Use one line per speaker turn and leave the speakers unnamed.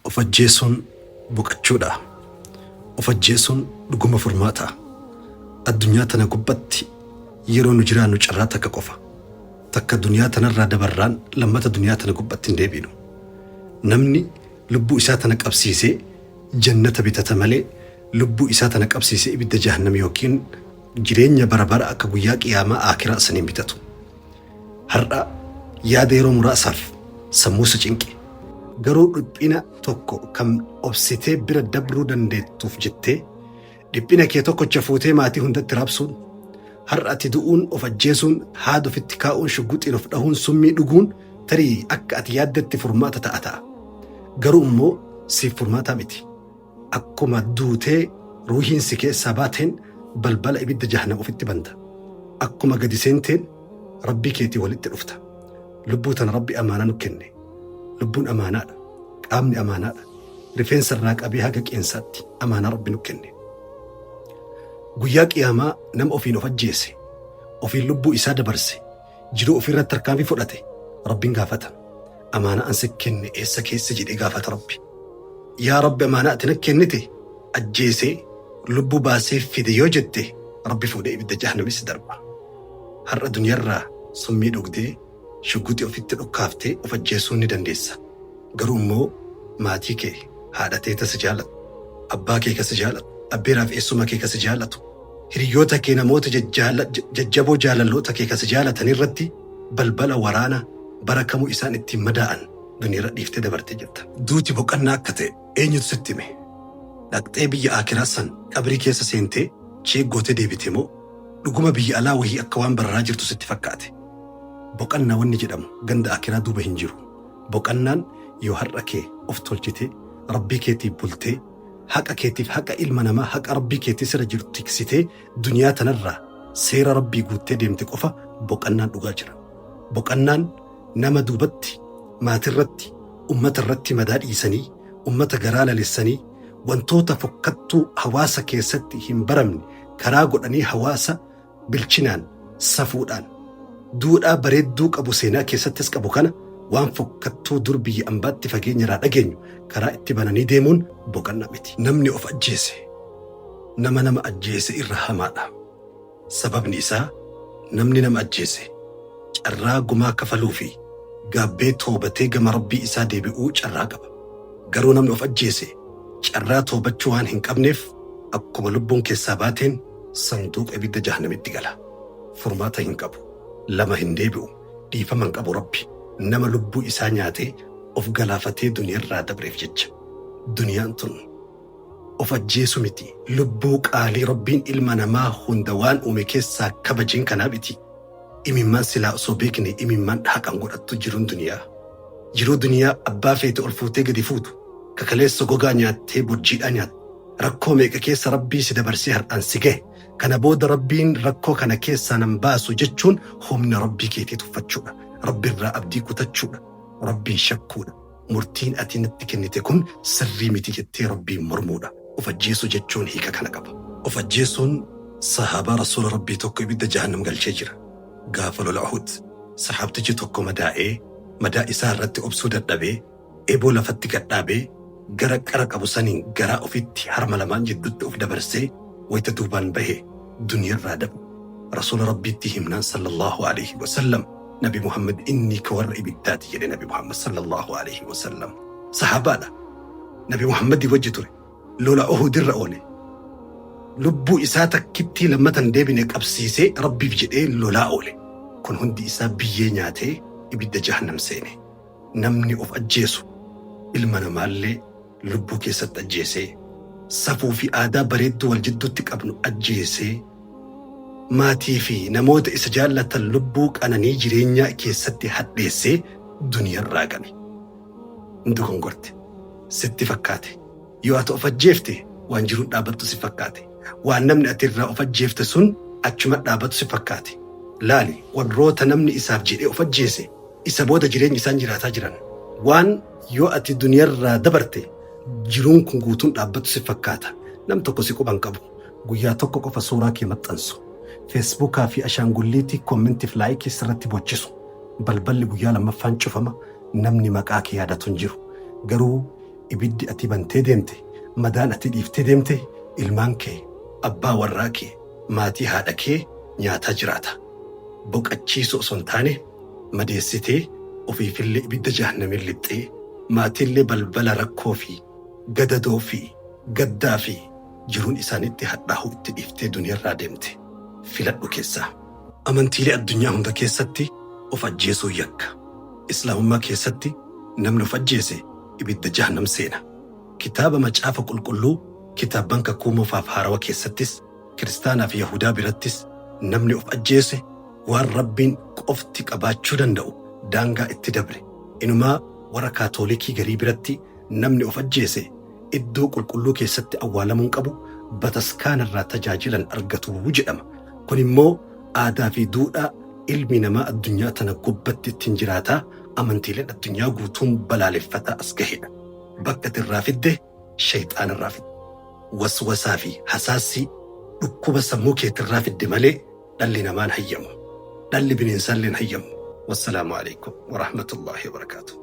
Of ajjeesuun boqochuudha. Of ajjeesuun dhuguma furmaata. Addunyaa tana gubbatti yeroo nu jiraannu carraa takka qofa. Takka duniyaa tanarraa dabarraan lammata duniyaa tana gubbatti hin deebinu. Namni lubbuu isaa tana qabsiisee jannata bitata malee lubbuu isaa tana qabsiisee ibidda jahannam yookiin jireenya bara bara akka guyyaa qiyaamaa aakiraa saniin bitatu. Har'a yaada yeroo muraasaaf sammuu si cinqe. Garuu dhiphina tokko kan obsitee bira dabruu dandeettuuf jettee dhiphina kee tokkocha fuutee maatii hundatti raabsuun har'a ati du'uun of ajjeesuun haada ofitti kaa'uun shugguxiin of dhahuun summii dhuguun tarii akka ati yaaddetti furmaata ta'a ta'a. Garuu immoo siif furmaataa miti. Akkuma duutee ruuhiin si keessaa baateen balbala ibidda jahannam ofitti banta. Akkuma gadi seenteen rabbii keetii walitti dhufta. Lubbuu tana rabbi amaanaa nu kenne. Lubbuun amaanaadha. Qaamni amaanaadha. Rifeensa irraa qabee haga qeensaatti amaanaa rabbi nu kenne. Guyyaa qiyaamaa nama ofiin of ajjeese, ofiin lubbuu isaa dabarse, jiruu ofiirratti tarkaanfii fudhate rabbiin gaafata. Amaanaa ansi kenne eessa keessa jedhee gaafata rabbi. Yaa rabbi amaanaa ati na kennite ajjeesee lubbuu baasee fide yoo jette rabbi fuudhee ibidda jahannamis darba. Har'a duniyaarraa summii dhugdee shugguxii ofitti dhukkaaftee of ajjeesuu ni dandeessa. Garuu immoo maatii kee haadha tee kasi jaalatu, abbaa kee kasi jaalatu, abbeeraaf eessuma kee kasi jaalatu, hiriyoota kee namoota jajjaboo jaalalloota kee kasi jaalatan irratti balbala waraana bara kamuu isaan ittiin madaa'an duniyaarra dhiiftee dabartee jirta. Duuti boqannaa akka ta'e eenyutu sitti hime? Dhaqxee biyya aakiraa san qabrii keessa seentee cheeggootee deebite moo dhuguma biyya alaa wahii akka waan bararaa jirtu sitti fakkaate? Boqannaa wanni jedhamu ganda aakiraa duuba hin jiru. Boqannaan yoo har'a kee of tolchitee rabbii keetiif bultee haqa keetiif haqa ilma namaa haqa rabbii keetii sirra jiru tiksitee duniyaa tanarraa seera rabbii guuttee deemte qofa boqannaan dhugaa jira. Boqannaan nama duubatti maatirratti ummata irratti madaa dhiisanii ummata garaa lalessanii wantoota fokkattuu hawaasa keessatti hin baramne karaa godhanii hawaasa bilchinaan safuudhaan duudhaa bareedduu qabu seenaa keessattis qabu kana waan fokkattuu dur biyya ambaatti fageenya irraa dhageenyu karaa itti bananii deemuun boqannaa miti. Namni of ajjeese nama ajjeese irra hamaadha. Sababni isaa namni nama ajjeese carraa gumaa kafaluu fi gaabbee toobatee gama rabbii isaa deebi'uu carraa qaba. Garuu namni of ajjeese carraa toobachuu waan hin qabneef akkuma lubbuun keessaa baateen sanduuqa ibidda jahannamitti gala. Furmaata hin qabu. Lama hin deebi'u. Dhiifama hin qabu rabbi. Nama lubbuu isaa nyaatee of galaafatee duniyaarraa dabreef jecha. Duniyaan tun of ajjeesu miti. Lubbuu qaalii rabbiin ilma namaa hunda waan uume keessaa kabajeen kanaa miti. Imimmaan silaa osoo beekne imimmaan haqan godhattu jiruun duniyaa. Jiruu duniyaa abbaa feete ol fuutee gadi fuutu. Kakaleessa gogaa nyaattee borjiidhaa nyaatte. Rakkoo meeqa keessa rabbii si dabarsee har'aan si gahe. Kana booda rabbiin rakkoo kana keessaa nan baasu jechuun humna rabbii keetii tuffachuudha. Rabbi irraa abdii kutachuudha. Rabbii shakkuudha. Murtiin ati natti kennite kun sirrii miti jettee rabbiin mormuudha. Of ajjeesuu jechuun hiika kana qaba. Of ajjeesuun sahaabaa rasuula rabbii tokko ibidda jahannam galchee jira. Gaafa lola Uhud sahaabtichi tokko madaa isaa irratti obsuu dadhabee eeboo lafatti gadhaabee gara qara qabu saniin garaa ofitti harma lamaan jidduutti of dabarsee wayita duubaan bahee duniyaarraa dabu. Rasuula rabbiitti himnaan sallallahu alaihi wasallam Nabi Muhammad inni ka warra ibiddaati jedhe Nabi Muhammad sallallahu alaihi wasallam. Sahabaadha. Nabi Muhammadii wajji ture. Lola Uhudirra oole. Lubbuu isaa takkittii lammatan deebine qabsiisee rabbiif jedhee lolaa oole. Kun hundi isaa biyyee nyaatee ibidda jahannam seene. Namni of ajjeesu ilma namaallee lubbuu keessatti ajjeesee safuu fi aadaa bareedduu wal jidduutti qabnu ajjeesee maatii fi namoota isa jaallatan lubbuu qananii jireenyaa keessatti hadheessee duniyaarraa gale. Hundi kongorte sitti fakkaate. Yoo ati of ajjeefte waan jiruun dhaabattu si fakkaate. Waan namni ati irraa of ajjeefte sun achuma dhaabatu si fakkaate. Laali warroota namni isaaf jedhee of ajjeese isa booda jireenya isaan jiraataa jiran. Waan yoo ati duniyaarraa dabarte jiruun kun guutuun dhaabbatu si fakkaata. Nam tokko si quban qabu. Guyyaa tokko qofa suuraa kee maxxansu. Feesbuukaa fi ashaangulliitii koomentiif laayikii sirratti bochisu. Balballi guyyaa lammaffaan cufama namni maqaa kee yaadatu hin jiru. Garuu ibiddi ati bantee deemte, madaan ati dhiiftee deemte, ilmaan kee, abbaa warraa kee, maatii haadha kee nyaataa jiraata. Boqachiisuu osoo hin taane madeessitee ofiifillee ibidda jahannamii lixxee maatiillee balbala rakkoo fi gadadoo fi gaddaa fi jiruun isaanitti hadhaa'uu itti dhiiftee duniyaarraa deemte. Filadhu keessaa. Amantiilee addunyaa hunda keessatti of ajjeesuu yakka. Islaamummaa keessatti namni of ajjeese ibidda jahannam seena. Kitaaba macaafa qulqulluu kitaabban kakuu moofaaf haarawaa keessattis kiristaanaa fi yahudaa birattis namni of ajjeese waan rabbiin qofti qabaachuu danda'u daangaa itti dabre. Inumaa warra kaatoolikii garii biratti namni of ajjeese iddoo qulqulluu keessatti awwaalamuun qabu bataskaanarraa tajaajilan argatu jedhama. Kun immoo aadaa fi duudhaa ilmi namaa addunyaa tana gubbatti ittiin jiraataa amantiileen addunyaa guutuun balaaleffataa as gahedha. Bakka irraa fidde shayxaan irraa fidde. Waswasaa fi hasaasii dhukkuba sammuu keetirraa fidde malee dhalli namaan hayyamu. Dhalli bineensaalleen hayyamu. Wassalaamu alaikum wa rahmatullahi wa barakaatuh.